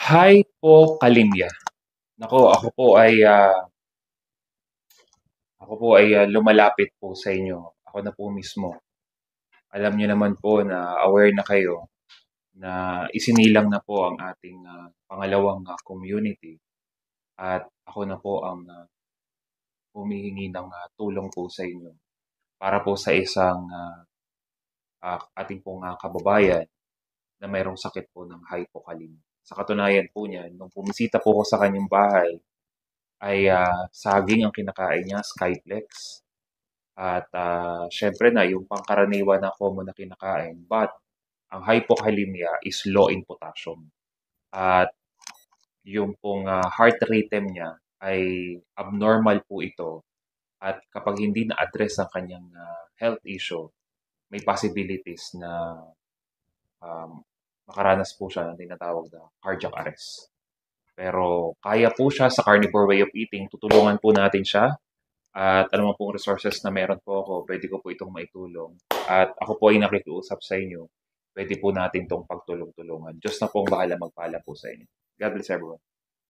Hi po, Kalimya. Naku, ako po ay lumalapit po sa inyo. Ako na po mismo. Alam niyo naman po na aware na kayo na isinilang na po ang ating pangalawang community at ako na po ang humihingi ng tulong po sa inyo para po sa isang ating pong kababayan na mayroong sakit po ng hypokalemia. Sa katunayan po niyan, nung bumisita po ako sa kanyang bahay, ay saging ang kinakain niya, Skyplex. At syempre na, yung pangkaraniwan na common na kinakain. But ang hypokalemia is low in potassium. At yung pong heart rhythm niya ay abnormal po ito. At kapag hindi na-address ang kanyang health issue, may possibilities na um, makaranas po siya ng tinatawag na cardiac arrest. Pero kaya po siya sa carnivore way of eating, tutulungan po natin siya. At ano man pong resources na meron po ako, pwede ko po itong maitulong. At ako po ay nakikiusap sa inyo, pwede po natin itong pagtulong-tulungan. Diyos na po ang bahala magpala po sa inyo. God bless everyone.